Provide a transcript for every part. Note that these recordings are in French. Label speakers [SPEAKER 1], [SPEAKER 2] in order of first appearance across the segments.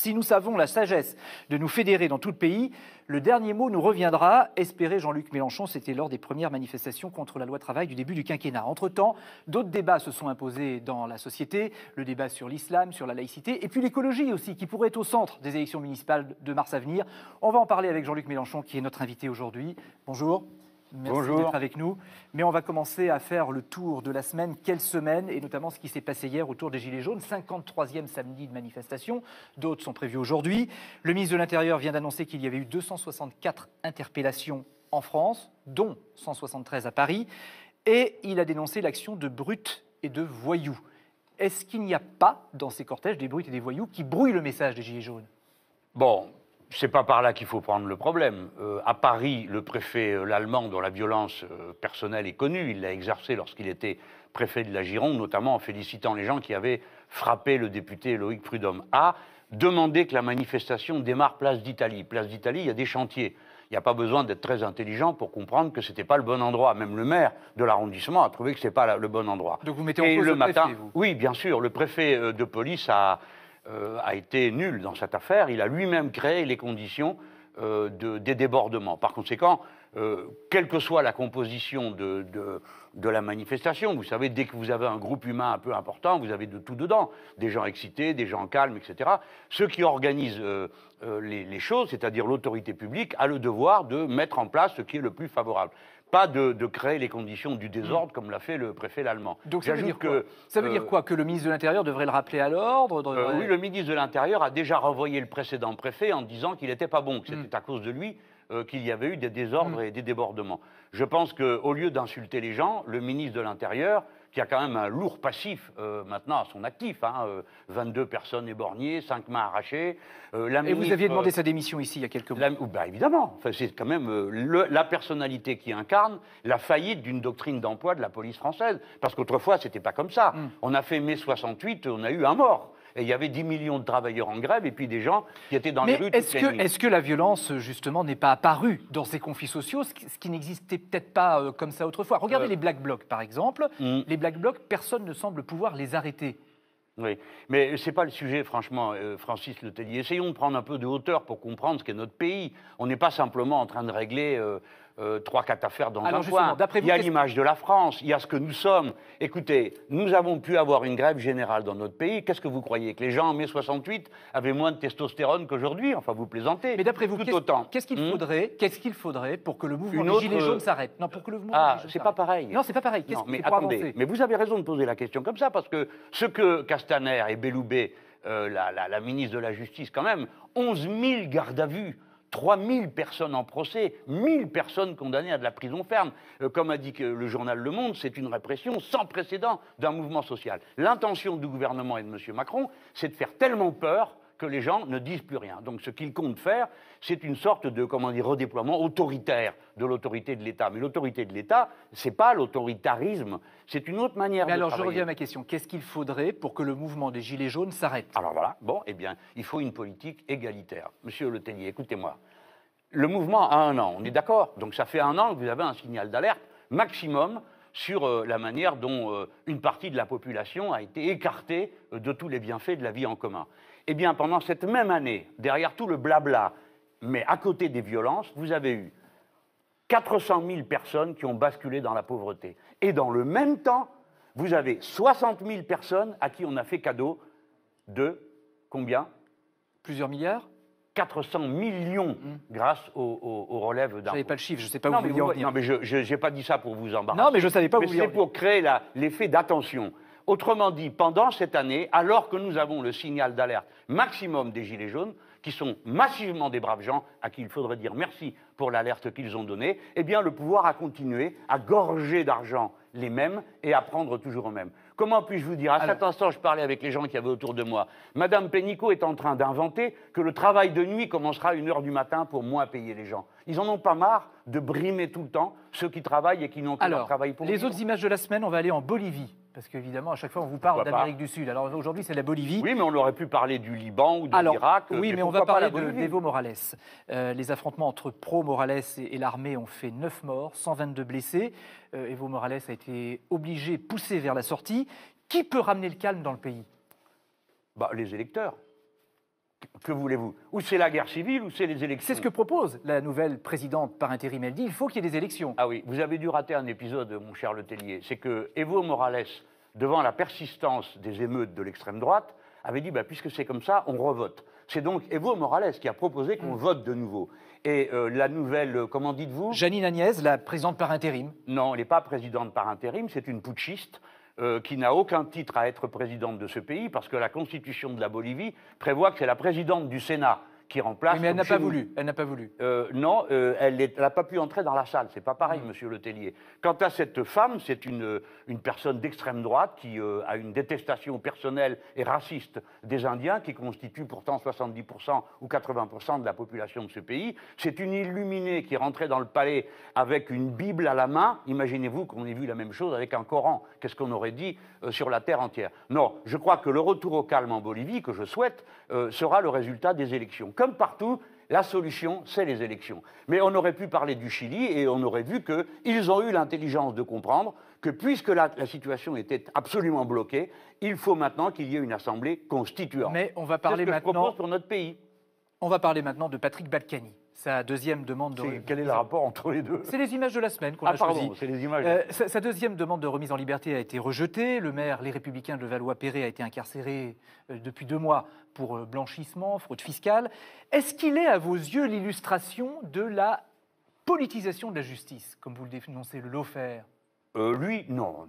[SPEAKER 1] Si nous savons la sagesse de nous fédérer dans tout le pays, le dernier mot nous reviendra, espérait Jean-Luc Mélenchon. C'était lors des premières manifestations contre la loi travail du début du quinquennat. Entre-temps, d'autres débats se sont imposés dans la société, le débat sur l'islam, sur la laïcité, et puis l'écologie aussi, qui pourrait être au centre des élections municipales de mars à venir. On va en parler avec Jean-Luc Mélenchon, qui est notre invité aujourd'hui. Bonjour. Merci d'être avec nous. Mais on va commencer à faire le tour de la semaine. Quelle semaine? Et notamment ce qui s'est passé hier autour des Gilets jaunes. 53e samedi de manifestation. D'autres sont prévus aujourd'hui. Le ministre de l'Intérieur vient d'annoncer qu'il y avait eu 264 interpellations en France, dont 173 à Paris. Et il a dénoncé l'action de brutes et de voyous. Est-ce qu'il n'y a pas dans ces cortèges des brutes et des voyous qui brouillent le message des Gilets jaunes?
[SPEAKER 2] Bon, c'est pas par là qu'il faut prendre le problème. À Paris, le préfet l'Allemand, dont la violence personnelle est connue, il l'a exercée lorsqu'il était préfet de la Gironde, notamment en félicitant les gens qui avaient frappé le député Loïc Prud'homme, a demandé que la manifestation démarre place d'Italie. Place d'Italie, il y a des chantiers. Il n'y a pas besoin d'être très intelligent pour comprendre que ce n'était pas le bon endroit. Même le maire de l'arrondissement a trouvé que ce n'était pas le bon endroit.
[SPEAKER 1] Donc vous mettez en cause le préfet, vous?
[SPEAKER 2] Oui, bien sûr. Le préfet de police a été nul dans cette affaire. Il a lui-même créé les conditions des débordements. Par conséquent, quelle que soit la composition de la manifestation, vous savez, dès que vous avez un groupe humain un peu important, vous avez de tout dedans. Des gens excités, des gens calmes, etc. Ceux qui organisent les choses, c'est-à-dire l'autorité publique, a le devoir de mettre en place ce qui est le plus favorable. Pas de créer les conditions du désordre comme l'a fait le préfet l'Allemand.
[SPEAKER 1] Donc ça veut dire quoi? Ça veut dire quoi? Que le ministre de l'Intérieur devrait le rappeler à l'ordre?
[SPEAKER 2] Oui, le ministre de l'Intérieur a déjà renvoyé le précédent préfet en disant qu'il n'était pas bon, que c'était à cause de lui qu'il y avait eu des désordres et des débordements. Je pense qu'au lieu d'insulter les gens, le ministre de l'Intérieur, qui a quand même un lourd passif maintenant à son actif, 22 personnes éborgnées, 5 mains arrachées.
[SPEAKER 1] Et vous aviez demandé sa démission ici il y a quelques mois.
[SPEAKER 2] Évidemment, enfin, c'est quand même la personnalité qui incarne la faillite d'une doctrine d'emploi de la police française. Parce qu'autrefois, c'était pas comme ça. On a fait mai 68, on a eu un mort. Et il y avait 10 millions de travailleurs en grève et puis des gens qui étaient dans les rues toute la nuit.
[SPEAKER 1] Est-ce que la violence, justement, n'est pas apparue dans ces conflits sociaux, ce qui n'existait peut-être pas comme ça autrefois? Regardez les Black Blocs, par exemple. Les Black Blocs, personne ne semble pouvoir les arrêter.
[SPEAKER 2] Oui, mais ce n'est pas le sujet, franchement, Francis Letellier. Essayons de prendre un peu de hauteur pour comprendre ce qu'est notre pays. On n'est pas simplement en train de régler 3-4 affaires dans un coin. Il y a l'image de la France, il y a ce que nous sommes. Écoutez, nous avons pu avoir une grève générale dans notre pays. Qu'est-ce que vous croyez? Que les gens en mai 68 avaient moins de testostérone qu'aujourd'hui? Enfin, vous plaisantez.
[SPEAKER 1] Mais d'après vous, qu'est-ce qu'il faudrait pour que le mouvement des Gilets jaunes s'arrête? Non, pour que le mouvement
[SPEAKER 2] c'est pas pareil.
[SPEAKER 1] Non, c'est pas pareil.
[SPEAKER 2] Non, mais attendez, mais vous avez raison de poser la question comme ça, parce que ce que Castaner et Belloubet, la ministre de la Justice quand même, 11 000 gardes à vue, 3 000 personnes en procès, 1 000 personnes condamnées à de la prison ferme. Comme a dit le journal Le Monde, c'est une répression sans précédent d'un mouvement social. L'intention du gouvernement et de M. Macron, c'est de faire tellement peur que les gens ne disent plus rien. Donc ce qu'ils comptent faire, c'est une sorte de redéploiement autoritaire de l'autorité de l'État. Mais l'autorité de l'État, ce n'est pas l'autoritarisme, c'est une autre manière de travailler.
[SPEAKER 1] Alors je reviens à ma question. Qu'est-ce qu'il faudrait pour que le mouvement des Gilets jaunes s'arrête?
[SPEAKER 2] Alors voilà, bon, eh bien, il faut une politique égalitaire. Monsieur Letellier, écoutez-moi. Le mouvement a 1 an, on est d'accord? Donc ça fait 1 an que vous avez un signal d'alerte maximum sur la manière dont une partie de la population a été écartée de tous les bienfaits de la vie en commun. Eh bien, pendant cette même année, derrière tout le blabla, mais à côté des violences, vous avez eu 400 000 personnes qui ont basculé dans la pauvreté. Et dans le même temps, vous avez 60 000 personnes à qui on a fait cadeau de combien?
[SPEAKER 1] Plusieurs milliards?
[SPEAKER 2] 400 millions grâce aux relèves d'impôts.
[SPEAKER 1] Je ne savais pas le chiffre, je ne sais pas où vous vouliez en venir.
[SPEAKER 2] Non, mais je n'ai pas dit ça pour vous embarrasser.
[SPEAKER 1] Non, mais je ne savais pas où vous vouliez en
[SPEAKER 2] venir. C'est pour créer l'effet d'attention. Autrement dit, pendant cette année, alors que nous avons le signal d'alerte maximum des Gilets jaunes, qui sont massivement des braves gens, à qui il faudrait dire merci pour l'alerte qu'ils ont donnée, eh bien le pouvoir a continué à gorger d'argent les mêmes et à prendre toujours aux mêmes. Comment puis-je vous dire? À cet instant, je parlais avec les gens qui avaient autour de moi. Madame Pénicaud est en train d'inventer que le travail de nuit commencera à 1h du matin pour moins payer les gens. Ils en ont pas marre de brimer tout le temps ceux qui travaillent et qui n'ont que leur travail pour
[SPEAKER 1] les autres images de la semaine, on va aller en Bolivie. Parce qu'évidemment, à chaque fois, on vous parle d'Amérique du Sud. Alors aujourd'hui, c'est la Bolivie.
[SPEAKER 2] Oui, mais on aurait pu parler du Liban ou de l'Irak.
[SPEAKER 1] Oui, mais on va parler d'Evo Morales. Les affrontements entre pro-Morales et l'armée ont fait 9 morts, 122 blessés. Evo Morales a été obligé, poussé vers la sortie. Qui peut ramener le calme dans le pays?
[SPEAKER 2] Les électeurs. Que voulez-vous? Ou c'est la guerre civile, ou c'est les élections.
[SPEAKER 1] C'est ce que propose la nouvelle présidente par intérim. Elle dit il faut qu'il y ait des élections.
[SPEAKER 2] Ah oui, vous avez dû rater un épisode, mon cher Letellier. C'est que Evo Morales, devant la persistance des émeutes de l'extrême droite, avait dit puisque c'est comme ça, on revote. C'est donc Evo Morales qui a proposé qu'on vote de nouveau. Et la nouvelle, comment dites-vous?
[SPEAKER 1] Janine Agnès, la présidente par intérim.
[SPEAKER 2] Non, elle n'est pas présidente par intérim, c'est une putschiste. Qui n'a aucun titre à être présidente de ce pays, parce que la constitution de la Bolivie prévoit que c'est la présidente du Sénat qui remplace.
[SPEAKER 1] Oui, mais elle n'a pas voulu. Elle n'a pas voulu.
[SPEAKER 2] Non, elle n'a pas pu entrer dans la salle. C'est pas pareil, monsieur Letellier. Quant à cette femme, c'est une personne d'extrême droite qui a une détestation personnelle et raciste des Indiens, qui constitue pourtant 70% ou 80% de la population de ce pays. C'est une illuminée qui est rentrée dans le palais avec une Bible à la main. Imaginez-vous qu'on ait vu la même chose avec un Coran. Qu'est-ce qu'on aurait dit sur la terre entière? Non, je crois que le retour au calme en Bolivie, que je souhaite, sera le résultat des élections. Comme partout, la solution, c'est les élections. Mais on aurait pu parler du Chili et on aurait vu qu'ils ont eu l'intelligence de comprendre que puisque la situation était absolument bloquée, il faut maintenant qu'il y ait une assemblée constituante.
[SPEAKER 1] Mais on va parler
[SPEAKER 2] c'est ce que
[SPEAKER 1] maintenant.
[SPEAKER 2] je propose pour notre pays.
[SPEAKER 1] On va parler maintenant de Patrick Balkany. Sa deuxième demande de
[SPEAKER 2] Quel est le rapport entre les deux?
[SPEAKER 1] C'est les images de la semaine qu'on a
[SPEAKER 2] pardon,
[SPEAKER 1] choisies.
[SPEAKER 2] c'est les images.
[SPEAKER 1] Sa deuxième demande de remise en liberté a été rejetée. Le maire Les Républicains de Valois-Perret a été incarcéré depuis 2 mois pour blanchissement, fraude fiscale. Est-ce qu'il est, à vos yeux, l'illustration de la politisation de la justice, comme vous le dénoncez, le lawfare?
[SPEAKER 2] Lui, non.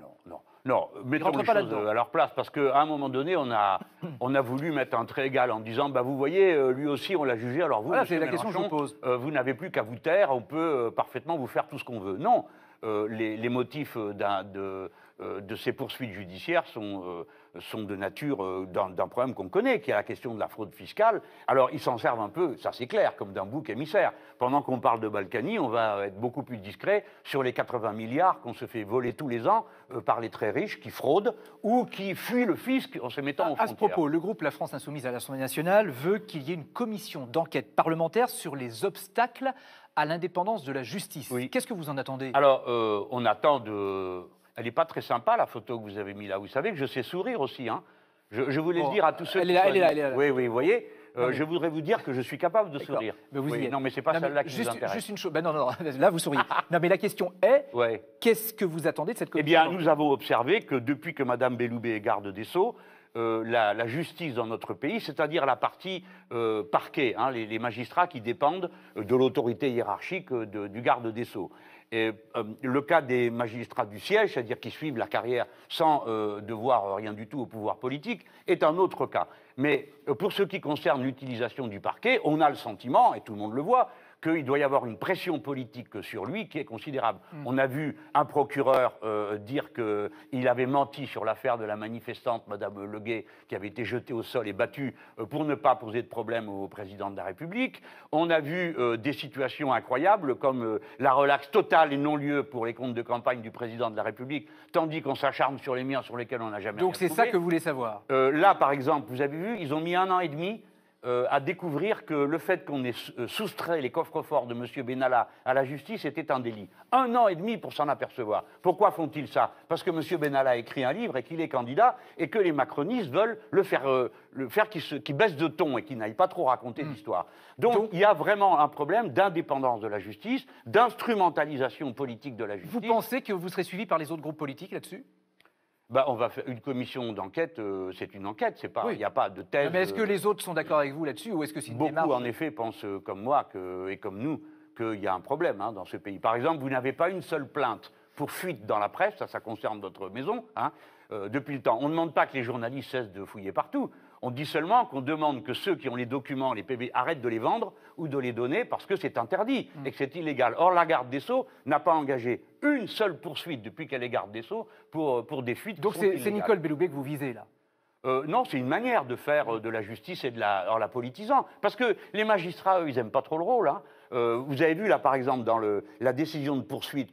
[SPEAKER 2] Non, mettons
[SPEAKER 1] rentre
[SPEAKER 2] les
[SPEAKER 1] pas
[SPEAKER 2] choses
[SPEAKER 1] là-dedans.
[SPEAKER 2] à leur place, parce qu'à un moment donné, on a voulu mettre un trait égal en disant, vous voyez, lui aussi, on l'a jugé, alors vous,
[SPEAKER 1] Voilà,
[SPEAKER 2] monsieur
[SPEAKER 1] c'est la question que je vous
[SPEAKER 2] Mélenchon,
[SPEAKER 1] pose.
[SPEAKER 2] vous n'avez plus qu'à vous taire, on peut parfaitement vous faire tout ce qu'on veut. Non, les motifs de ces poursuites judiciaires sont de nature d'un problème qu'on connaît, qui est la question de la fraude fiscale. Alors, ils s'en servent un peu, ça c'est clair, comme d'un bouc émissaire. Pendant qu'on parle de Balkany, on va être beaucoup plus discret sur les 80 milliards qu'on se fait voler tous les ans par les très riches qui fraudent ou qui fuient le fisc en se mettant aux frontières.
[SPEAKER 1] À ce propos, le groupe La France Insoumise à l'Assemblée nationale veut qu'il y ait une commission d'enquête parlementaire sur les obstacles à l'indépendance de la justice.
[SPEAKER 2] Oui.
[SPEAKER 1] Qu'est-ce que vous en attendez?
[SPEAKER 2] Alors, on attend de... Elle n'est pas très sympa, la photo que vous avez mise là. Vous savez que je sais sourire aussi. Hein. Je voulais le dire à tous ceux
[SPEAKER 1] elle
[SPEAKER 2] qui
[SPEAKER 1] est là,
[SPEAKER 2] sont-
[SPEAKER 1] elle est là.
[SPEAKER 2] Oui, vous voyez.
[SPEAKER 1] Non, mais-
[SPEAKER 2] Je voudrais vous dire que je suis capable de sourire.
[SPEAKER 1] Mais vous y
[SPEAKER 2] Oui,
[SPEAKER 1] êtes.
[SPEAKER 2] non, mais c'est pas
[SPEAKER 1] Non, mais
[SPEAKER 2] celle-là qui
[SPEAKER 1] juste,
[SPEAKER 2] nous intéresse.
[SPEAKER 1] Juste une chose. Ben non, là vous souriez. Non, mais la question est,
[SPEAKER 2] Ouais.
[SPEAKER 1] qu'est-ce que vous attendez de cette
[SPEAKER 2] Eh
[SPEAKER 1] commission?
[SPEAKER 2] bien, nous avons observé que depuis que Mme Belloubet est garde des Sceaux, la justice dans notre pays, c'est-à-dire la partie parquet, hein, les magistrats qui dépendent de l'autorité hiérarchique du garde des Sceaux. Et le cas des magistrats du siège, c'est-à-dire qui suivent la carrière sans devoir rien du tout au pouvoir politique, est un autre cas. Mais pour ce qui concerne l'utilisation du parquet, on a le sentiment, et tout le monde le voit, qu'il doit y avoir une pression politique sur lui qui est considérable. On a vu un procureur dire qu'il avait menti sur l'affaire de la manifestante, Madame Leguet, qui avait été jetée au sol et battue pour ne pas poser de problème au président de la République. On a vu des situations incroyables comme la relaxe totale et non-lieu pour les comptes de campagne du président de la République, tandis qu'on s'acharne sur les miens sur lesquels on n'a jamais
[SPEAKER 1] Donc
[SPEAKER 2] rien
[SPEAKER 1] c'est ça
[SPEAKER 2] trouvé.
[SPEAKER 1] que vous voulez savoir.
[SPEAKER 2] Là, par exemple, vous avez vu, ils ont mis 1 an et demi à découvrir que le fait qu'on ait soustrait les coffres-forts de M. Benalla à la justice était un délit. 1 an et demi pour s'en apercevoir. Pourquoi font-ils ça? Parce que M. Benalla a écrit un livre et qu'il est candidat et que les macronistes veulent le faire qu'il baisse de ton et qu'il n'aille pas trop raconter d'histoire. Donc il y a vraiment un problème d'indépendance de la justice, d'instrumentalisation politique de la justice.
[SPEAKER 1] Vous pensez que vous serez suivi par les autres groupes politiques là-dessus?
[SPEAKER 2] On va faire une commission d'enquête, c'est une enquête, c'est pas, il
[SPEAKER 1] Oui.
[SPEAKER 2] n'y a pas de thèse.
[SPEAKER 1] Mais est-ce que les autres sont d'accord avec vous là-dessus ou est-ce que c'est une
[SPEAKER 2] Beaucoup,
[SPEAKER 1] démarche?
[SPEAKER 2] en effet, pensent comme moi et comme nous qu'il y a un problème dans ce pays. Par exemple, vous n'avez pas une seule plainte pour fuite dans la presse, ça concerne votre maison, depuis le temps. On ne demande pas que les journalistes cessent de fouiller partout. On dit seulement qu'on demande que ceux qui ont les documents, les PV, arrêtent de les vendre ou de les donner parce que c'est interdit et que c'est illégal. Or, la garde des Sceaux n'a pas engagé une seule poursuite depuis qu'elle est garde des Sceaux pour des fuites.
[SPEAKER 1] Donc
[SPEAKER 2] qui sont
[SPEAKER 1] c'est
[SPEAKER 2] illégales.
[SPEAKER 1] Nicole Belloubet que vous visez là?
[SPEAKER 2] Non, c'est une manière de faire de la justice et en la politisant. Parce que les magistrats, eux, ils n'aiment pas trop le rôle. Vous avez vu là, par exemple, dans la décision de poursuite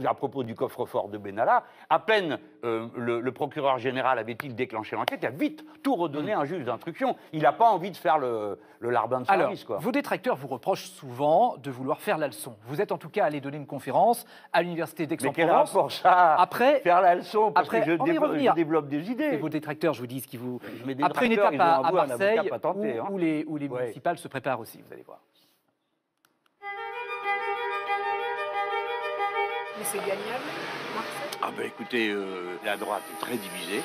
[SPEAKER 2] à propos du coffre-fort de Benalla, à peine le procureur général avait-il déclenché l'enquête, il a vite tout redonné à un juge d'instruction. Il n'a pas envie de faire le larbin de service.
[SPEAKER 1] Alors, vos détracteurs vous reprochent souvent de vouloir faire la leçon. Vous êtes en tout cas allé donner une conférence à l'université d'Aix-en-Provence.
[SPEAKER 2] Mais quel rapport ça
[SPEAKER 1] après,
[SPEAKER 2] faire la leçon parce
[SPEAKER 1] après,
[SPEAKER 2] que je développe des idées.
[SPEAKER 1] C'est vos détracteurs, je vous dis, ce qui vous...
[SPEAKER 2] Mais
[SPEAKER 1] Après une étape à Marseille,
[SPEAKER 2] tenté,
[SPEAKER 1] où les municipales se préparent aussi, vous allez voir.
[SPEAKER 3] Mais c'est gagnable, Marseille?
[SPEAKER 4] Ah ben écoutez, la droite est très divisée.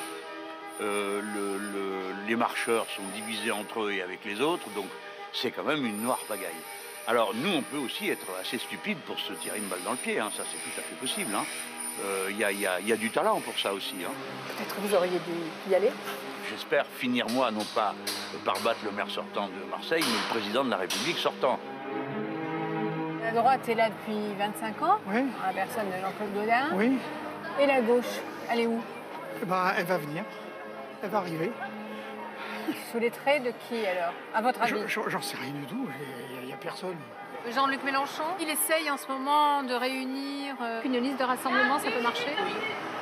[SPEAKER 4] Les marcheurs sont divisés entre eux et avec les autres, donc c'est quand même une noire pagaille. Alors nous, on peut aussi être assez stupide pour se tirer une balle dans le pied, hein, ça c'est tout à fait possible. Il y a du talent pour ça aussi. Hein.
[SPEAKER 3] Peut-être que vous auriez dû y aller?
[SPEAKER 4] J'espère finir, moi, non pas par battre le maire sortant de Marseille, mais le président de la République sortant.
[SPEAKER 5] La droite est là depuis 25 ans,
[SPEAKER 6] Oui.
[SPEAKER 5] la personne de Jean-Claude Gaudin.
[SPEAKER 6] Oui,
[SPEAKER 5] Et la gauche, elle est où?
[SPEAKER 6] eh ben, elle va venir, elle va arriver.
[SPEAKER 5] Sous les traits de qui alors, à votre avis?
[SPEAKER 6] J'en sais rien du tout, il n'y a personne.
[SPEAKER 3] Jean-Luc Mélenchon, il essaye en ce moment de réunir une liste de rassemblement, ça peut marcher?
[SPEAKER 7] Oui,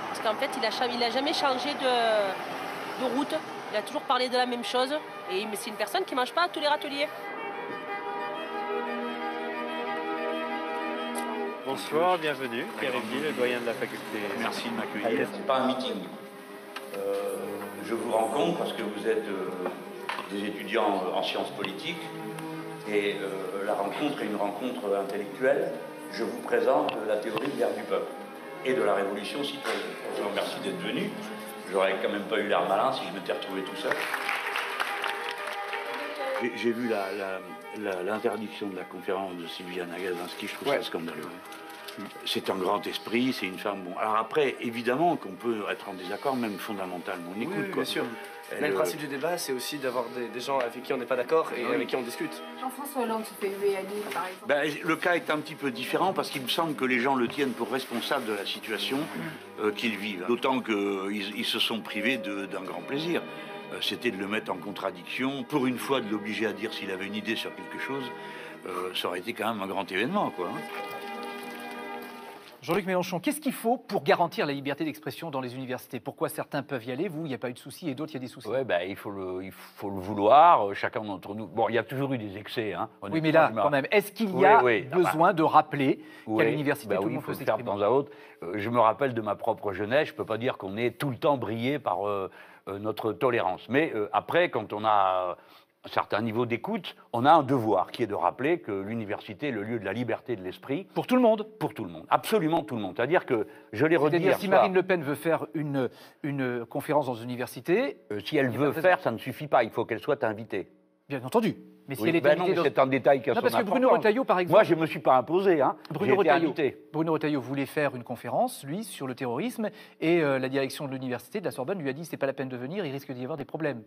[SPEAKER 7] parce qu'en fait, il n'a jamais changé de route. Il a toujours parlé de la même chose. Et c'est une personne qui ne mange pas à tous les râteliers.
[SPEAKER 8] Bonsoir, bienvenue. Pierre Evely, le doyen de la faculté.
[SPEAKER 4] Merci de m'accueillir. Ce n'est pas un meeting. Je vous rencontre parce que vous êtes des étudiants en sciences politiques et la rencontre est une rencontre intellectuelle. Je vous présente la théorie de l'ère du peuple et de la révolution citoyenne. Je vous remercie d'être venu. J'aurais quand même pas eu l'air malin si je m'étais retrouvé tout seul. J'ai vu l'interdiction de la conférence de Sylviane Agacinski, je trouve ça scandaleux. C'est un grand esprit, c'est une femme. Bon, alors après, évidemment qu'on peut être en désaccord, même fondamentalement. On écoute,
[SPEAKER 8] Oui, bien sûr. Mais le principe du débat, c'est aussi d'avoir des gens avec qui on n'est pas d'accord et avec qui on discute.
[SPEAKER 5] Jean-François Hollande se fait huer à Lille, par exemple.
[SPEAKER 4] Ben, le cas est un petit peu différent parce qu'il me semble que les gens le tiennent pour responsable de la situation qu'ils vivent. D'autant qu'ils se sont privés d'un grand plaisir. C'était de le mettre en contradiction. Pour une fois, de l'obliger à dire s'il avait une idée sur quelque chose, ça aurait été quand même un grand événement, quoi.
[SPEAKER 1] Jean-Luc Mélenchon, qu'est-ce qu'il faut pour garantir la liberté d'expression dans les universités? Pourquoi certains peuvent y aller, vous, il n'y a pas eu de soucis, et d'autres, il y a des soucis?
[SPEAKER 2] Ouais, ben, il faut le vouloir, chacun d'entre nous. Bon, il y a toujours eu des excès. Hein,
[SPEAKER 1] oui, mais là, quand même, est-ce qu'il y a besoin de rappeler qu'à l'université, tout le monde peut s'exprimer?
[SPEAKER 2] De temps à autre. Je me rappelle de ma propre jeunesse, je ne peux pas dire qu'on est tout le temps brillé par notre tolérance. Mais après, quand on a un certain niveau d'écoute, on a un devoir qui est de rappeler que l'université est le lieu de la liberté de l'esprit.
[SPEAKER 1] Pour tout le monde?
[SPEAKER 2] Pour tout le monde, absolument tout le monde. C'est-à-dire que, je l'ai redit hier soir...
[SPEAKER 1] Si Marine Le Pen veut faire une conférence dans une université...
[SPEAKER 2] si elle veut faire, ça ne suffit pas, il faut qu'elle soit invitée.
[SPEAKER 1] Bien entendu. Mais si elle est
[SPEAKER 2] invitée...
[SPEAKER 1] Non,
[SPEAKER 2] c'est un détail qui a son
[SPEAKER 1] parce que
[SPEAKER 2] importance.
[SPEAKER 1] Bruno Retailleau, par exemple...
[SPEAKER 2] Moi, je ne me suis pas imposé, hein. J'ai été invité.
[SPEAKER 1] Bruno Retailleau voulait faire une conférence, lui, sur le terrorisme, et la direction de l'université, de la Sorbonne, lui a dit « c'est pas la peine de venir, il risque d'y avoir des problèmes ».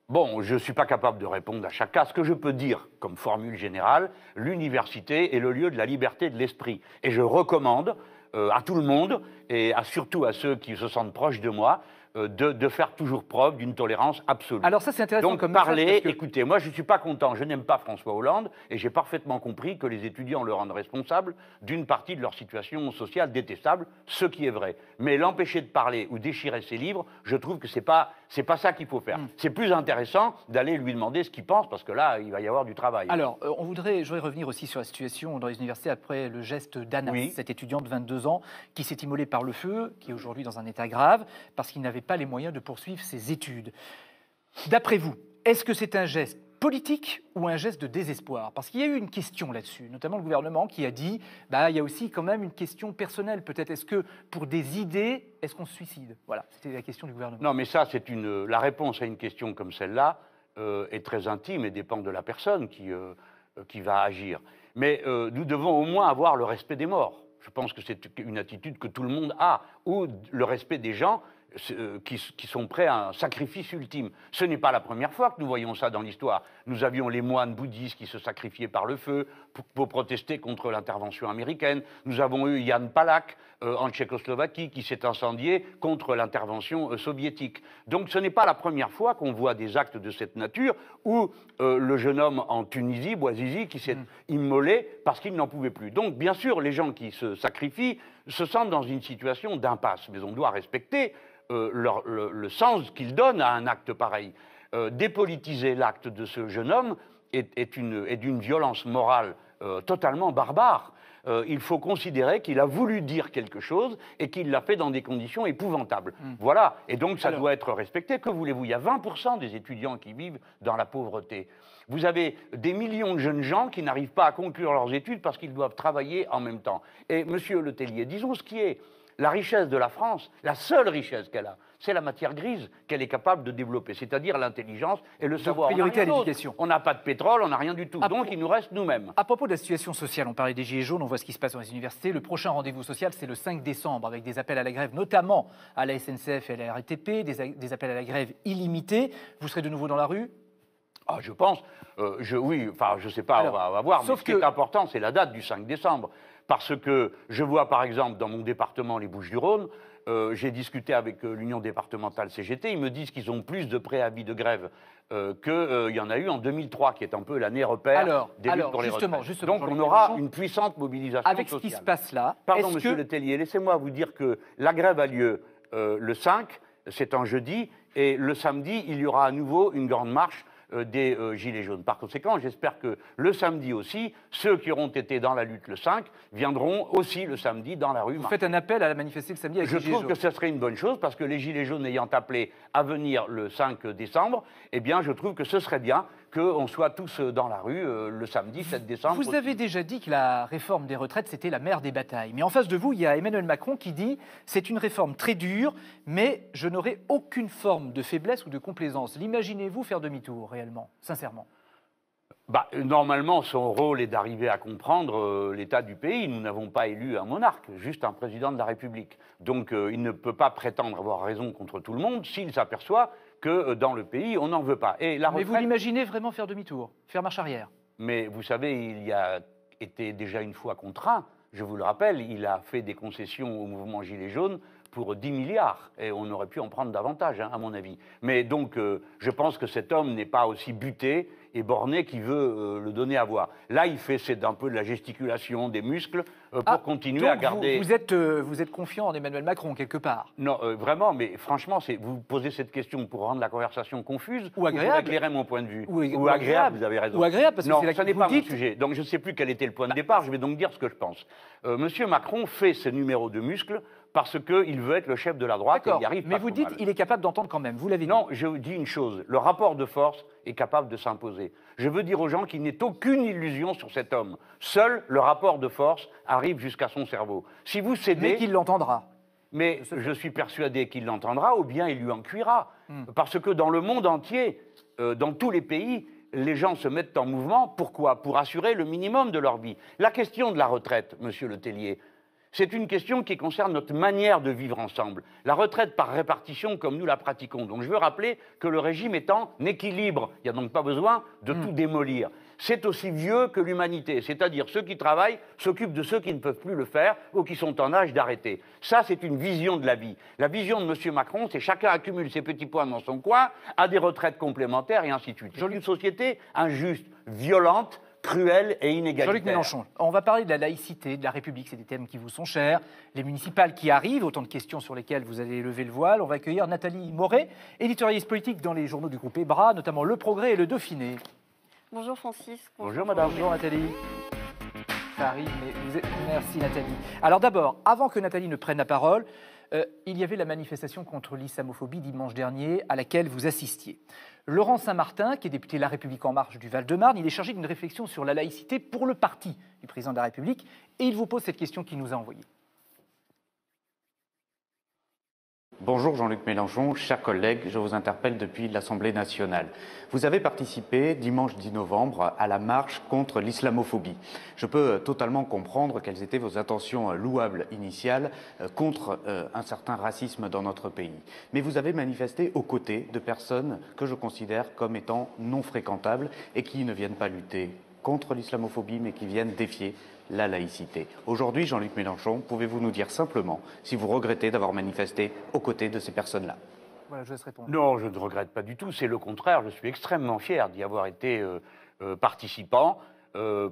[SPEAKER 2] Bon, je ne suis pas capable de répondre à chaque cas. Ce que je peux dire, comme formule générale, l'université est le lieu de la liberté de l'esprit. Et je recommande à tout le monde, et surtout à ceux qui se sentent proches de moi, de faire toujours preuve d'une tolérance absolue.
[SPEAKER 1] Alors ça, c'est intéressant.
[SPEAKER 2] Donc
[SPEAKER 1] comme
[SPEAKER 2] parler, écoutez, moi je ne suis pas content, je n'aime pas François Hollande, et j'ai parfaitement compris que les étudiants le rendent responsable d'une partie de leur situation sociale détestable, ce qui est vrai. Mais l'empêcher de parler ou déchirer ses livres, je trouve que c'est pas ça qu'il faut faire. C'est plus intéressant d'aller lui demander ce qu'il pense, parce que là, il va y avoir du travail.
[SPEAKER 1] Alors, je voudrais revenir aussi sur la situation dans les universités après le geste d'Anas, cet étudiant de 22 ans qui s'est immolé par le feu, qui est aujourd'hui dans un état grave, parce qu'il n'avait pas les moyens de poursuivre ses études. D'après vous, est-ce que c'est un geste politique ou un geste de désespoir? Parce qu'il y a eu une question là-dessus, notamment le gouvernement qui a dit il y a aussi quand même une question personnelle. Peut-être est-ce que pour des idées, est-ce qu'on se suicide? Voilà, c'était la question du gouvernement.
[SPEAKER 2] Non, mais ça, la réponse à une question comme celle-là est très intime et dépend de la personne qui va agir. Mais nous devons au moins avoir le respect des morts. Je pense que c'est une attitude que tout le monde a, ou le respect des gens qui sont prêts à un sacrifice ultime. Ce n'est pas la première fois que nous voyons ça dans l'histoire. Nous avions les moines bouddhistes qui se sacrifiaient par le feu pour protester contre l'intervention américaine. Nous avons eu Jan Palach en Tchécoslovaquie qui s'est incendié contre l'intervention soviétique. Donc ce n'est pas la première fois qu'on voit des actes de cette nature, ou le jeune homme en Tunisie, Bouazizi, qui s'est immolé parce qu'il n'en pouvait plus. Donc bien sûr, les gens qui se sacrifient se sentent dans une situation d'impasse, mais on doit respecter le sens qu'ils donnent à un acte pareil. Dépolitiser l'acte de ce jeune homme est d'une violence morale totalement barbare. Il faut considérer qu'il a voulu dire quelque chose et qu'il l'a fait dans des conditions épouvantables. Voilà, et donc ça doit être respecté. Que voulez-vous? Il y a 20% des étudiants qui vivent dans la pauvreté. Vous avez des millions de jeunes gens qui n'arrivent pas à conclure leurs études parce qu'ils doivent travailler en même temps. Et monsieur Letellier, disons ce qui est. La richesse de la France, la seule richesse qu'elle a, c'est la matière grise qu'elle est capable de développer, c'est-à-dire l'intelligence et le savoir.
[SPEAKER 1] Priorité à l'éducation.
[SPEAKER 2] On n'a pas de pétrole, on n'a rien du tout. Donc il nous reste nous-mêmes.
[SPEAKER 1] À propos de la situation sociale, on parlait des Gilets jaunes, on voit ce qui se passe dans les universités. Le prochain rendez-vous social, c'est le 5 décembre, avec des appels à la grève, notamment à la SNCF et à la RATP, des appels à la grève illimités. Vous serez de nouveau dans la rue?
[SPEAKER 2] Ah, je pense, oui, enfin, je ne sais pas, on va voir, mais ce qui est important, c'est la date du 5 décembre. Parce que je vois, par exemple, dans mon département, les Bouches-du-Rhône, j'ai discuté avec l'Union départementale CGT, ils me disent qu'ils ont plus de préavis de grève qu'il y en a eu en 2003, qui est un peu l'année repère des luttes pour les retraites. Donc on aura une puissante mobilisation
[SPEAKER 1] avec
[SPEAKER 2] sociale.
[SPEAKER 1] Ce qui se passe là,
[SPEAKER 2] pardon, monsieur Letellier, laissez-moi vous dire que la grève a lieu le 5, c'est un jeudi, et le samedi, il y aura à nouveau une grande marche des Gilets jaunes. Par conséquent, j'espère que le samedi aussi, ceux qui auront été dans la lutte le 5 viendront aussi le samedi dans la rue.
[SPEAKER 1] Vous faites un appel à la manifester le samedi avec les Gilets jaunes.
[SPEAKER 2] Je trouve que ce serait une bonne chose, parce que les Gilets jaunes ayant appelé à venir le 5 décembre, eh bien, je trouve que ce serait bien qu'on soit tous dans la rue le samedi 7 décembre.
[SPEAKER 1] Vous avez déjà dit que la réforme des retraites, c'était la mère des batailles. Mais en face de vous, il y a Emmanuel Macron qui dit « c'est une réforme très dure, mais je n'aurai aucune forme de faiblesse ou de complaisance ». L'imaginez-vous faire demi-tour, réellement, sincèrement?
[SPEAKER 2] Normalement, son rôle est d'arriver à comprendre l'état du pays. Nous n'avons pas élu un monarque, juste un président de la République. Donc il ne peut pas prétendre avoir raison contre tout le monde s'il s'aperçoit que dans le pays, on n'en veut pas. Et la retraite...
[SPEAKER 1] Mais vous l'imaginez vraiment faire demi-tour, faire marche arrière?
[SPEAKER 2] Mais vous savez, il y a été déjà une fois contraint, je vous le rappelle, il a fait des concessions au mouvement Gilets jaunes pour 10 milliards, et on aurait pu en prendre davantage, à mon avis. Mais donc, je pense que cet homme n'est pas aussi buté et borné qu'il veut le donner à voir. Là, il fait un peu de la gesticulation, des muscles, pour continuer à garder...
[SPEAKER 1] Vous êtes confiant en Emmanuel Macron, quelque part?
[SPEAKER 2] Non, vraiment, mais franchement, vous posez cette question pour rendre la conversation confuse,
[SPEAKER 1] ou agréable,
[SPEAKER 2] pour éclairer mon point de vue.
[SPEAKER 1] Ou agréable,
[SPEAKER 2] vous avez raison.
[SPEAKER 1] Ou agréable, parce que
[SPEAKER 2] non,
[SPEAKER 1] c'est
[SPEAKER 2] ça n'est pas mon sujet. Donc je ne sais plus quel était le point de départ, je vais donc dire ce que je pense. Monsieur Macron fait ce numéro de muscles parce qu'il veut être le chef de la droite et il y arrive pas.
[SPEAKER 1] Mais vous dites qu'il est capable d'entendre quand même, vous l'avez dit.
[SPEAKER 2] Non, je vous dis une chose, le rapport de force est capable de s'imposer. Je veux dire aux gens qu'il n'est aucune illusion sur cet homme. Seul le rapport de force arrive jusqu'à son cerveau. Si vous cédez...
[SPEAKER 1] Mais qu'il l'entendra.
[SPEAKER 2] Mais je suis persuadé qu'il l'entendra, ou bien il lui en cuira. Parce que dans le monde entier, dans tous les pays, les gens se mettent en mouvement. Pourquoi? Pour assurer le minimum de leur vie. La question de la retraite, monsieur Letellier, c'est une question qui concerne notre manière de vivre ensemble. La retraite par répartition, comme nous la pratiquons. Donc je veux rappeler que le régime est en équilibre. Il n'y a donc pas besoin de tout démolir. C'est aussi vieux que l'humanité, c'est-à-dire ceux qui travaillent s'occupent de ceux qui ne peuvent plus le faire ou qui sont en âge d'arrêter. Ça, c'est une vision de la vie. La vision de M. Macron, c'est chacun accumule ses petits points dans son coin, a des retraites complémentaires et ainsi de suite. C'est une société injuste, violente, cruelle et inégalitaire.
[SPEAKER 1] Jean-Luc Mélenchon, on va parler de la laïcité, de la République, c'est des thèmes qui vous sont chers. Les municipales qui arrivent, autant de questions sur lesquelles vous allez lever le voile. On va accueillir Nathalie Moret, éditorialiste politique dans les journaux du groupe EBRA, notamment Le Progrès et Le Dauphiné.
[SPEAKER 9] Bonjour Francis.
[SPEAKER 2] Bonjour madame.
[SPEAKER 1] Bonjour Nathalie. Ça arrive, mais merci Nathalie. Alors d'abord, avant que Nathalie ne prenne la parole, il y avait la manifestation contre l'islamophobie dimanche dernier à laquelle vous assistiez. Laurent Saint-Martin, qui est député La République En Marche du Val-de-Marne, il est chargé d'une réflexion sur la laïcité pour le parti du président de la République et il vous pose cette question qu'il nous a envoyée.
[SPEAKER 9] Bonjour Jean-Luc Mélenchon, chers collègues, je vous interpelle depuis l'Assemblée nationale. Vous avez participé dimanche 10 novembre à la marche contre l'islamophobie. Je peux totalement comprendre quelles étaient vos intentions louables initiales contre un certain racisme dans notre pays. Mais vous avez manifesté aux côtés de personnes que je considère comme étant non fréquentables et qui ne viennent pas lutter contre l'islamophobie mais qui viennent défier la laïcité. Aujourd'hui, Jean-Luc Mélenchon, pouvez-vous nous dire simplement si vous regrettez d'avoir manifesté aux côtés de ces personnes-là?
[SPEAKER 1] Voilà, je laisse répondre.
[SPEAKER 2] Non, je ne regrette pas du tout. C'est le contraire. Je suis extrêmement fier d'y avoir été participant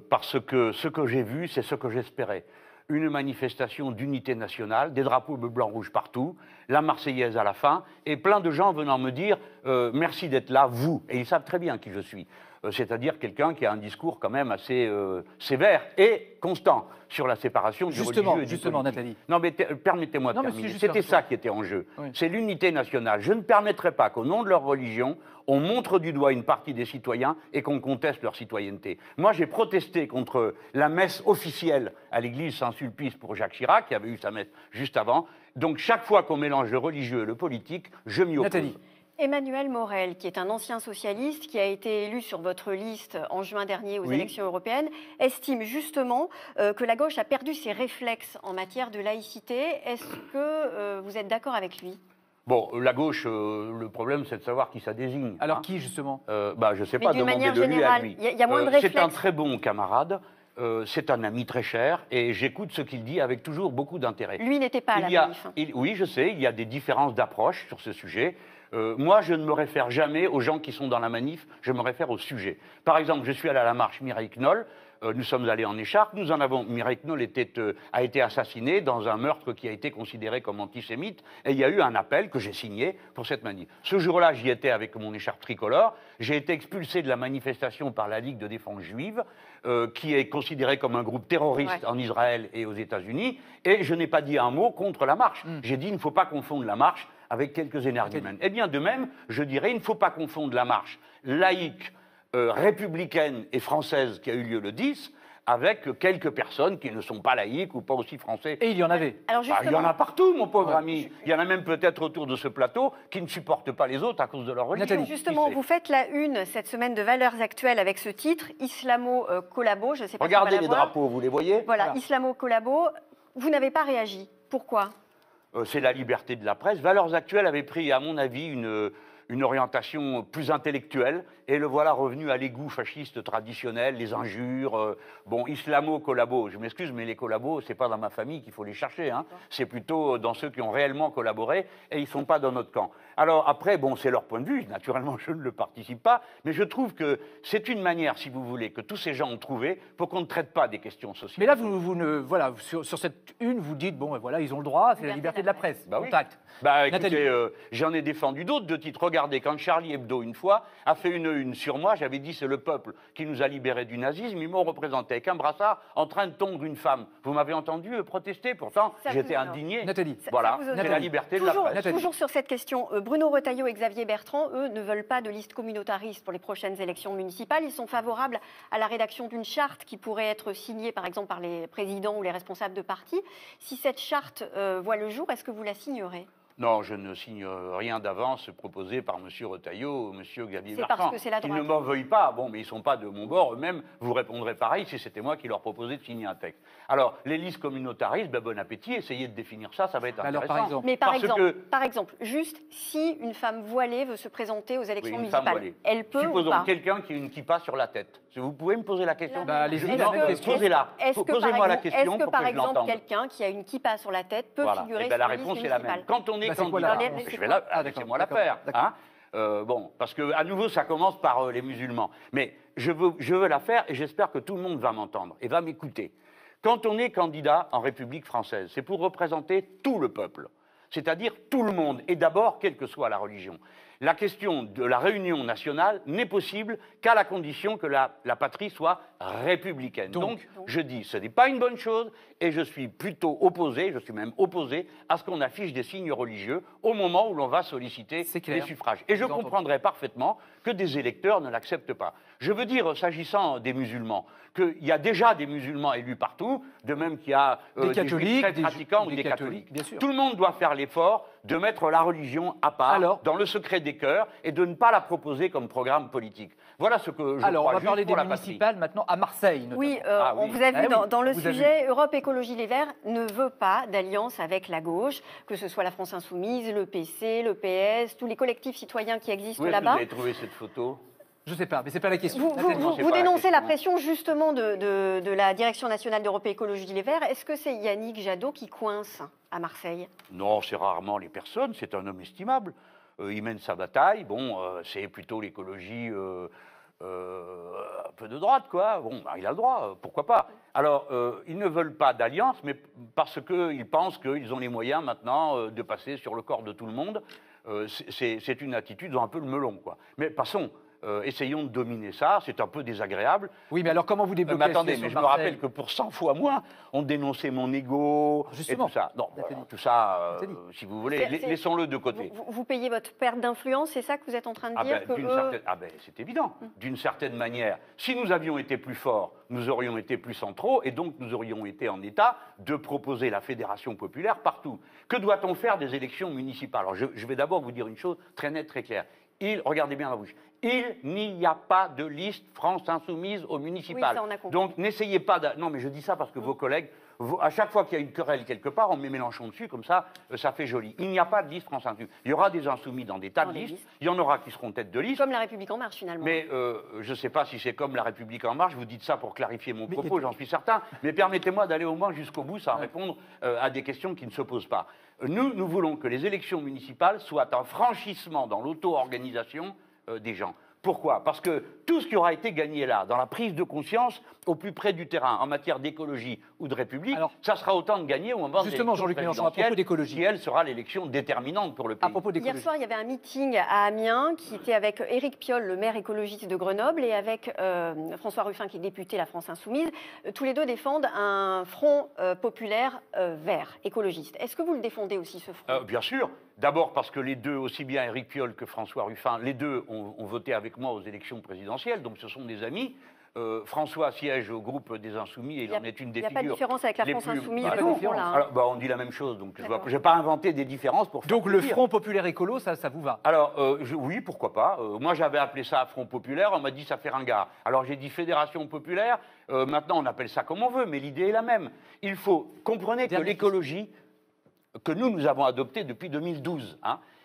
[SPEAKER 2] parce que ce que j'ai vu, c'est ce que j'espérais. Une manifestation d'unité nationale, des drapeaux bleu, blanc, rouge partout, la Marseillaise à la fin, et plein de gens venant me dire merci d'être là, vous. Et ils savent très bien qui je suis. C'est-à-dire quelqu'un qui a un discours quand même assez sévère et constant sur la séparation du religieux et du politique.
[SPEAKER 1] Justement, Nathalie.
[SPEAKER 2] Non, mais permettez-moi de terminer. C'était ça qui était en jeu.
[SPEAKER 1] Oui.
[SPEAKER 2] C'est l'unité nationale. Je ne permettrai pas qu'au nom de leur religion, on montre du doigt une partie des citoyens et qu'on conteste leur citoyenneté. Moi, j'ai protesté contre la messe officielle à l'église Saint-Sulpice pour Jacques Chirac, qui avait eu sa messe juste avant. Donc, chaque fois qu'on mélange le religieux et le politique, je m'y oppose.
[SPEAKER 1] Nathalie.
[SPEAKER 10] Emmanuel Morel, qui est un ancien socialiste, qui a été élu sur votre liste en juin dernier aux élections européennes, estime justement que la gauche a perdu ses réflexes en matière de laïcité. Est-ce que vous êtes d'accord avec lui ?
[SPEAKER 2] Bon, la gauche, le problème, c'est de savoir qui ça désigne.
[SPEAKER 1] Alors qui, justement?
[SPEAKER 2] Je ne sais
[SPEAKER 10] Mais
[SPEAKER 2] pas,
[SPEAKER 10] d'une manière
[SPEAKER 2] demandez-le lui à
[SPEAKER 10] générale,
[SPEAKER 2] lui.
[SPEAKER 10] il y a moins de réflexes.
[SPEAKER 2] C'est un très bon camarade. C'est un ami très cher et j'écoute ce qu'il dit avec toujours beaucoup d'intérêt.
[SPEAKER 10] Lui n'était pas à la manif.
[SPEAKER 2] Oui, je sais, il y a des différences d'approche sur ce sujet. Moi, je ne me réfère jamais aux gens qui sont dans la manif, je me réfère au sujet. Par exemple, je suis allé à la marche Mireille Knoll, nous sommes allés en écharpe, Mireille Knoll a été assassinée dans un meurtre qui a été considéré comme antisémite, et il y a eu un appel que j'ai signé pour cette manif. Ce jour-là, j'y étais avec mon écharpe tricolore, j'ai été expulsé de la manifestation par la Ligue de défense juive, qui est considérée comme un groupe terroriste en Israël et aux États-Unis, et je n'ai pas dit un mot contre la marche. J'ai dit, il ne faut pas confondre la marche avec quelques énergumènes. Eh bien, de même, je dirais, il ne faut pas confondre la marche laïque, républicaine et française qui a eu lieu le 10 avec quelques personnes qui ne sont pas laïques ou pas aussi français.
[SPEAKER 1] Et il y en avait.
[SPEAKER 10] Alors
[SPEAKER 2] il y en a partout, mon pauvre ami. Il y en a même peut-être autour de ce plateau qui ne supportent pas les autres à cause de leur religion.
[SPEAKER 1] Nathalie.
[SPEAKER 10] Justement, vous faites la une cette semaine de Valeurs Actuelles avec ce titre, Islamo-Collabo. Je sais pas
[SPEAKER 2] Regardez
[SPEAKER 10] si on va
[SPEAKER 2] les
[SPEAKER 10] la voir.
[SPEAKER 2] drapeaux, vous les voyez?
[SPEAKER 10] Voilà, Islamo-Collabo. Vous n'avez pas réagi. Pourquoi ?
[SPEAKER 2] C'est la liberté de la presse. Valeurs Actuelles avait pris, à mon avis, une orientation plus intellectuelle, et le voilà revenu à l'égout fasciste traditionnel, les injures, islamo-collabo, je m'excuse, mais les collabos, c'est pas dans ma famille qu'il faut les chercher, hein. C'est plutôt dans ceux qui ont réellement collaboré, et ils sont pas dans notre camp. Alors après, c'est leur point de vue, naturellement je ne le participe pas, mais je trouve que c'est une manière, si vous voulez, que tous ces gens ont trouvé pour qu'on ne traite pas des questions sociales.
[SPEAKER 1] Mais là, voilà, sur cette une, vous dites, voilà, ils ont le droit, c'est la liberté de la presse. Contact.
[SPEAKER 2] Écoutez, j'en ai défendu d'autres de titres. Regardez, quand Charlie Hebdo, une fois, a fait une sur moi, j'avais dit c'est le peuple qui nous a libérés du nazisme, ils m'ont représenté avec un brassard en train de tondre une femme. Vous m'avez entendu protester, pourtant j'étais indigné.
[SPEAKER 1] Nathalie.
[SPEAKER 2] Voilà, c'est la liberté de la presse.
[SPEAKER 10] Toujours sur cette question, Bruno Retailleau et Xavier Bertrand, eux, ne veulent pas de liste communautariste pour les prochaines élections municipales. Ils sont favorables à la rédaction d'une charte qui pourrait être signée, par exemple, par les présidents ou les responsables de partis. Si cette charte voit le jour, est-ce que vous la signerez ?
[SPEAKER 2] Non, je ne signe rien d'avance proposé par M. Retailleau ou M. Xavier Bertrand.
[SPEAKER 10] C'est parce que c'est la droite.
[SPEAKER 2] Ils ne m'en veuillent pas. Mais ils ne sont pas de mon bord. Eux-mêmes vous répondraient pareil si c'était moi qui leur proposais de signer un texte. Alors, les listes communautaristes, bon appétit, essayez de définir ça, ça va être intéressant.
[SPEAKER 1] Alors,
[SPEAKER 10] par exemple, juste si une femme voilée veut se présenter aux élections municipales, elle peut
[SPEAKER 2] Supposons
[SPEAKER 10] ou pas
[SPEAKER 2] quelqu'un qui a une kippa sur la tête. Vous pouvez me poser la question?
[SPEAKER 1] Posez-la.
[SPEAKER 2] Posez-moi la question
[SPEAKER 10] pour que je l'entende. Est-ce que, par exemple, quelqu'un qui a une kippa sur la tête peut figurer sur
[SPEAKER 2] la
[SPEAKER 10] la liste
[SPEAKER 2] réponse est la même. Quand on est candidat, laissez-moi la faire. Parce que à nouveau, ça commence par les musulmans. Mais je veux la faire et j'espère que tout le monde va m'entendre et va m'écouter. Quand on est candidat en République française, c'est pour représenter tout le peuple, c'est-à-dire tout le monde, et d'abord, quelle que soit la religion. La question de la réunion nationale n'est possible qu'à la condition que la patrie soit républicaine. Donc, je dis, ce n'est pas une bonne chose, et je suis plutôt opposé, je suis même opposé à ce qu'on affiche des signes religieux au moment où l'on va solliciter les suffrages. Et je comprendrais parfaitement que des électeurs ne l'acceptent pas. Je veux dire, s'agissant des musulmans, qu'il y a déjà des musulmans élus partout, de même qu'il y a
[SPEAKER 1] des catholiques,
[SPEAKER 2] des pratiquants ou des catholiques. Tout le monde doit faire l'effort de mettre la religion à part, dans le secret des cœurs, et de ne pas la proposer comme programme politique. Voilà ce que je
[SPEAKER 1] Alors,
[SPEAKER 2] crois.
[SPEAKER 1] on va parler des municipales maintenant à Marseille, notamment.
[SPEAKER 10] Oui, on vous a vu dans le sujet, Europe Écologie Les Verts ne veut pas d'alliance avec la gauche, que ce soit la France Insoumise, le PC, le PS, tous les collectifs citoyens qui existent là-bas.
[SPEAKER 2] Vous avez trouvé cette photo?
[SPEAKER 1] Je ne sais pas, mais ce n'est pas la question.
[SPEAKER 10] Vous dénoncez la pression justement de la Direction nationale d'Europe Écologie Les Verts. Est-ce que c'est Yannick Jadot qui coince à Marseille?
[SPEAKER 2] Non, c'est rarement les personnes, c'est un homme estimable. Il mène sa bataille, bon, c'est plutôt l'écologie un peu de droite, quoi. Bon, bah, il a le droit, pourquoi pas. Alors, ils ne veulent pas d'alliance, mais parce qu'ils pensent qu'ils ont les moyens maintenant de passer sur le corps de tout le monde. C'est une attitude, ils ont un peu le melon, quoi. Mais passons. Essayons de dominer ça, c'est un peu désagréable.
[SPEAKER 1] Oui, mais alors comment vous débloquez
[SPEAKER 2] mais attendez, mais je me rappelle que pour 100 fois moins, on dénonçait mon ego et tout ça. Non, voilà, tout ça, si vous voulez, laissons-le de côté.
[SPEAKER 10] Vous payez votre perte d'influence, c'est ça que vous êtes en train de dire
[SPEAKER 2] c'est évident. D'une certaine manière, si nous avions été plus forts, nous aurions été plus centraux et donc nous aurions été en état de proposer la fédération populaire partout. Que doit-on faire des élections municipales? Alors je vais d'abord vous dire une chose très nette, très claire. Regardez bien la bouche, il n'y a pas de liste France Insoumise au municipal.
[SPEAKER 10] Oui,
[SPEAKER 2] donc n'essayez pas de... Non, mais je dis ça parce que vos collègues, à chaque fois qu'il y a une querelle quelque part, on met Mélenchon dessus, comme ça, ça fait joli. Il n'y a pas de liste France Insoumise. Il y aura des insoumis dans des tas de listes, il y en aura qui seront tête de liste.
[SPEAKER 10] Comme La République En Marche, finalement.
[SPEAKER 2] Mais je ne sais pas si c'est comme La République En Marche, vous dites ça pour clarifier mon propos, j'en suis certain, mais permettez-moi d'aller au moins jusqu'au bout sans répondre à des questions qui ne se posent pas. Nous voulons que les élections municipales soient un franchissement dans l'auto-organisation des gens. Pourquoi? Parce que tout ce qui aura été gagné là, dans la prise de conscience au plus près du terrain, en matière d'écologie ou de République, ça sera autant de gagné au moment de l'élection
[SPEAKER 1] Jean-Luc Mélenchon, à propos d'écologie,
[SPEAKER 2] qui, elle, sera l'élection déterminante pour le pays.
[SPEAKER 1] À propos
[SPEAKER 10] Hier soir, il y avait un meeting à Amiens qui était avec Éric Piolle, le maire écologiste de Grenoble, et avec François Ruffin, qui est député La France Insoumise. Tous les deux défendent un front populaire vert, écologiste. Est-ce que vous le défendez aussi, ce front?
[SPEAKER 2] Bien sûr. D'abord parce que les deux, aussi bien Éric Piolle que François Ruffin, les deux ont voté avec moi aux élections présidentielles, donc ce sont des amis. François siège au groupe des Insoumis et il en est une des figures.
[SPEAKER 10] Il n'y a pas de différence avec la France Insoumise.
[SPEAKER 2] On dit la même chose, donc je n'ai pas inventé des différences pour faire
[SPEAKER 1] Donc le Front Populaire Écolo, ça vous va?
[SPEAKER 2] Alors, oui, pourquoi pas. Moi, j'avais appelé ça Front Populaire, on m'a dit ça fait ringard. Alors j'ai dit Fédération Populaire, maintenant on appelle ça comme on veut, mais l'idée est la même. Il faut, comprenez que l'écologie que nous avons adoptée depuis 2012,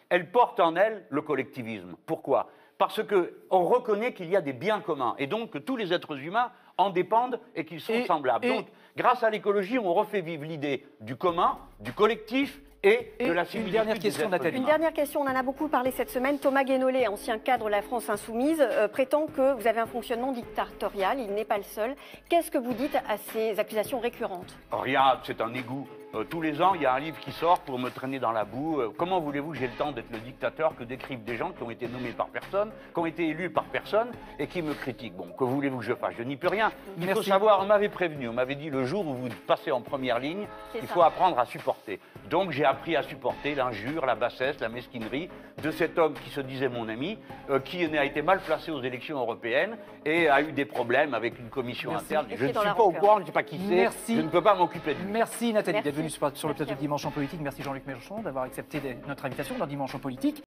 [SPEAKER 2] elle porte en elle le collectivisme. Pourquoi? Parce qu'on reconnaît qu'il y a des biens communs, et donc que tous les êtres humains en dépendent et qu'ils sont semblables. Donc, grâce à l'écologie, on refait vivre l'idée du commun, du collectif et de la civilisation.
[SPEAKER 1] Une dernière question, Nathalie.
[SPEAKER 10] Une dernière question, on en a beaucoup parlé cette semaine. Thomas Guénolé, ancien cadre de la France Insoumise, prétend que vous avez un fonctionnement dictatorial. Il n'est pas le seul. Qu'est-ce que vous dites à ces accusations récurrentes?
[SPEAKER 2] Rien, c'est un égout. Tous les ans, il y a un livre qui sort pour me traîner dans la boue. Comment voulez-vous que j'ai le temps d'être le dictateur que décrivent des gens qui ont été nommés par personne, qui ont été élus par personne et qui me critiquent? Bon, que voulez-vous que je fasse? Je n'y peux rien. Il faut savoir, on m'avait prévenu, on m'avait dit le jour où vous passez en première ligne, il faut apprendre à supporter. Donc j'ai appris à supporter l'injure, la bassesse, la mesquinerie de cet homme qui se disait mon ami, qui a été mal placé aux élections européennes et a eu des problèmes avec une commission interne. Je ne suis pas au courant, je ne sais pas qui c'est, je ne peux pas m'occuper de lui.
[SPEAKER 1] Merci Nathalie d'être venue sur le plateau de Dimanche en Politique. Merci Jean-Luc Mélenchon d'avoir accepté notre invitation dans Dimanche en Politique.